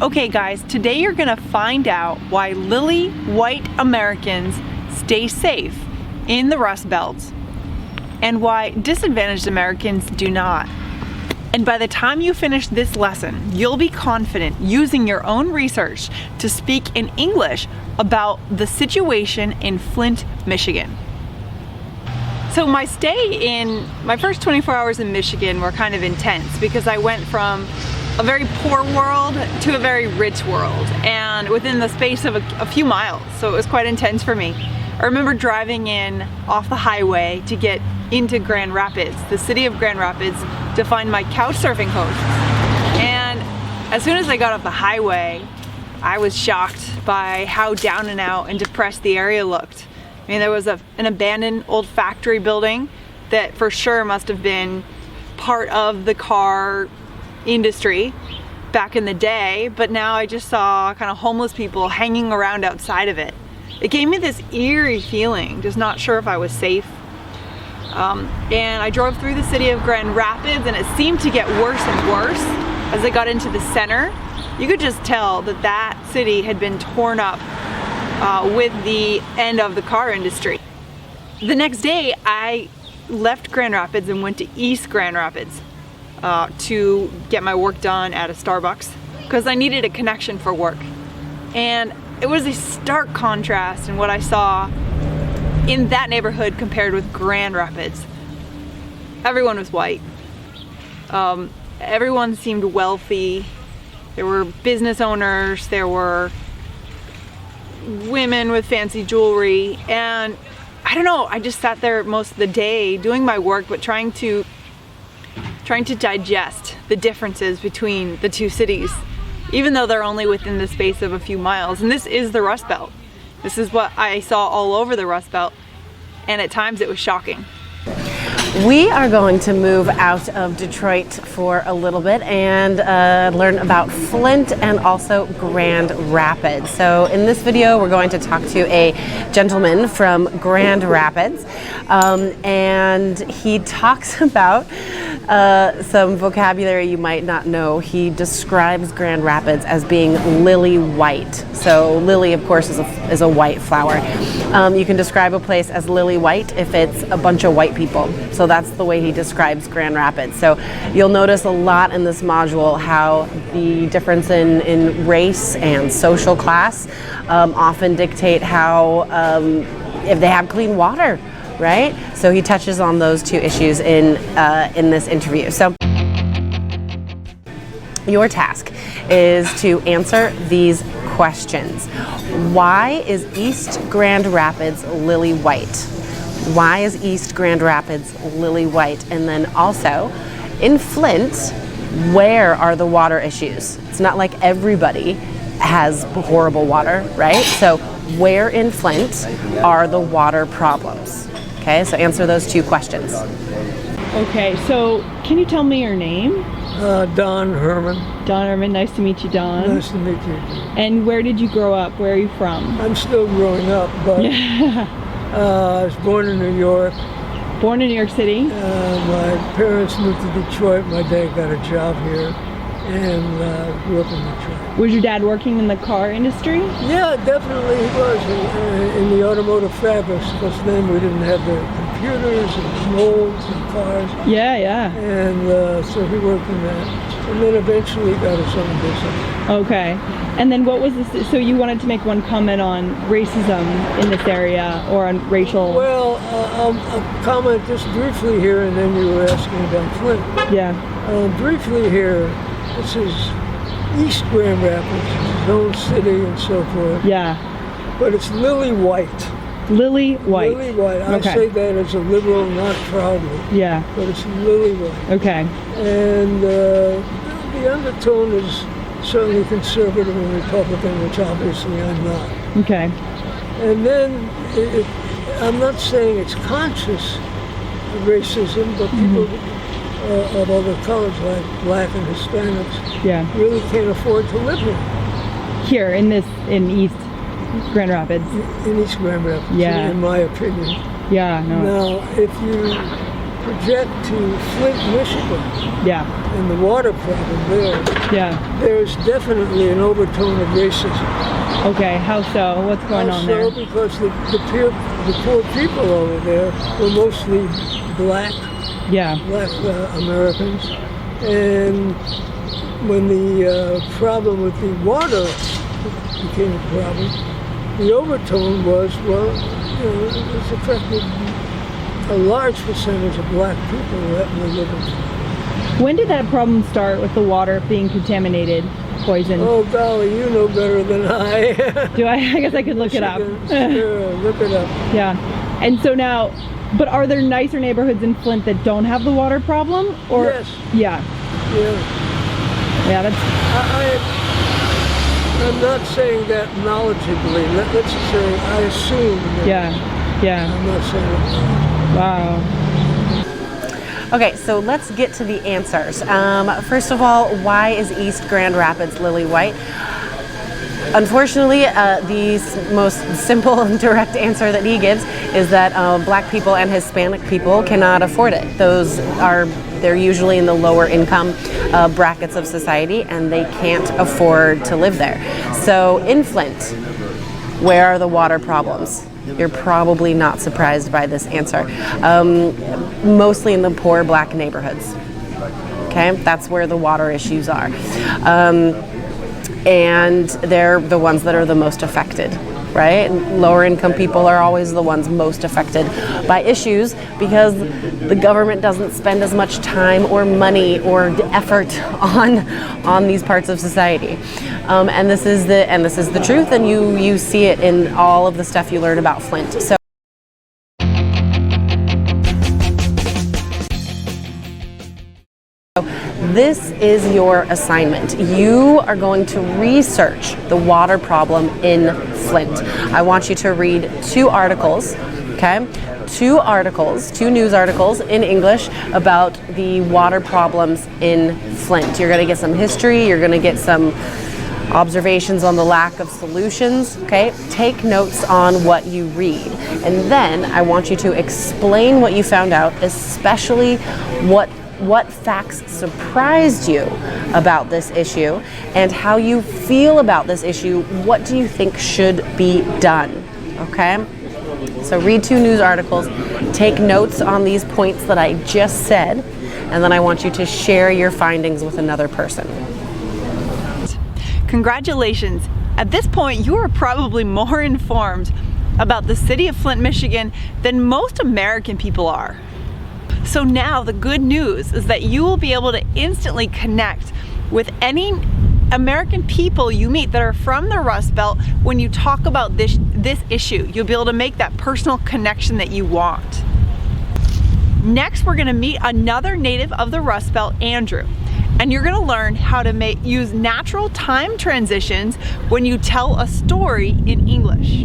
Okay guys, today you're gonna find out why lily white Americans stay safe in the Rust Belt and why disadvantaged Americans do not. And by the time you finish this lesson, you'll be confident using your own research to speak in English about the situation in Flint, Michigan. So my first 24 hours in Michigan were kind of intense because I went from a very poor world to a very rich world, and within the space of a few miles, so it was quite intense for me. I remember driving in off the highway to get into Grand Rapids, the city of Grand Rapids, to find my couch surfing coach. And as soon as I got off the highway, I was shocked by how down and out and depressed the area looked. I mean, there was an abandoned old factory building that for sure must have been part of the car industry back in the day, but now I just saw kind of homeless people hanging around outside of it. It gave me this eerie feeling, just not sure if I was safe. And I drove through the city of Grand Rapids, and it seemed to get worse and worse as I got into the center. You could just tell that that city had been torn up with the end of the car industry. The next day, I left Grand Rapids and went to East Grand Rapids to get my work done at a Starbucks because I needed a connection for work. And it was a stark contrast in what I saw in that neighborhood compared with Grand Rapids. Everyone was white. Everyone seemed wealthy. There were business owners, there were women with fancy jewelry, and I don't know, I just sat there most of the day doing my work, but trying to digest the differences between the two cities, even though they're only within the space of a few miles. And this is the Rust Belt. This is what I saw all over the Rust Belt, and at times it was shocking. We are going to move out of Detroit for a little bit and learn about Flint and also Grand Rapids. So in this video, we're going to talk to a gentleman from Grand Rapids, and he talks about some vocabulary you might not know. He describes Grand Rapids as being lily white. So lily, of course, is a white flower. You can describe a place as lily white if it's a bunch of white people. So that's the way he describes Grand Rapids. So you'll notice a lot in this module how the difference in race and social class often dictate how if they have clean water, right? So he touches on those two issues in this interview. So your task is to answer these questions. Why is East Grand Rapids lily white? Why is East Grand Rapids lily white? And then also, in Flint, where are the water issues? It's not like everybody has horrible water, right? So where in Flint are the water problems? Okay, so answer those two questions. Okay, so can you tell me your name? Don Herman. Don Herman, nice to meet you, Don. Nice to meet you. And where did you grow up? Where are you from? I'm still growing up, but I was born in New York. Born in New York City? My parents moved to Detroit. My dad got a job here and grew up in Detroit. Was your dad working in the car industry? Yeah, definitely he was in the automotive fabrics, because then we didn't have the computers and molds and cars. Yeah. And so he worked in that. And then eventually got his own business. Okay. And then what was this? So you wanted to make one comment on racism in this area, or on racial? Well, I'll comment just briefly here, and then you were asking about Flint. Yeah. Briefly here, this is East Grand Rapids, his own city and so forth. Yeah. But it's lily white. Lily white. Lily white. Okay. I say that as a liberal, not proudly. Yeah. But it's lily white. Okay. And the undertone is certainly conservative and Republican, which obviously I'm not. Okay. And then I'm not saying it's conscious racism, but people of other colors, like black and Hispanics, really can't afford to live here. Here in East Grand Rapids. In East Grand Rapids, in my opinion. Yeah, no. Now, if you project to Flint, Michigan, Yeah. and the water problem there, Yeah. there's definitely an overtone of racism. Okay. How so? What's going on there? Also, because the poor people over there were mostly black Yeah. Americans, and when the problem with the water became a problem, the overtone was, well, it's affected a large percentage of black people that were living. When did that problem start with the water being contaminated, poisoned? Oh golly, you know better than I. Do I? I guess I could look it up. Sure, look it up. Yeah. And so now, but are there nicer neighborhoods in Flint that don't have the water problem? Or Yes. Yeah. Yeah. Yeah. That's. I'm not saying that knowledgeably. Let's say I assume that. Yeah. Yeah. I'm not saying that. Wow. Okay, so let's get to the answers. First of all, why is East Grand Rapids lily white? Unfortunately, the most simple and direct answer that he gives is that black people and Hispanic people cannot afford it. They're usually in the lower income brackets of society, and they can't afford to live there. So in Flint, where are the water problems? You're probably not surprised by this answer. Mostly in the poor black neighborhoods. Okay, that's where the water issues are. And they're the ones that are the most affected, right? Lower income people are always the ones most affected by issues because the government doesn't spend as much time or money or effort on these parts of society. And this is the truth, and you see it in all of the stuff you learn about Flint. So this is your assignment. You are going to research the water problem in Flint. I want you to read 2 articles, okay? 2 news articles in English about the water problems in Flint. You're gonna get some history, you're gonna get some observations on the lack of solutions, okay? Take notes on what you read. And then I want you to explain what you found out, especially what facts surprised you about this issue and how you feel about this issue. What do you think should be done, okay? So read 2 news articles, take notes on these points that I just said, and then I want you to share your findings with another person. Congratulations! At this point, you are probably more informed about the city of Flint, Michigan than most American people are. So now the good news is that you will be able to instantly connect with any American people you meet that are from the Rust Belt when you talk about this issue. You'll be able to make that personal connection that you want. Next, we're going to meet another native of the Rust Belt, Andrew. And you're going to learn how to use natural time transitions when you tell a story in English.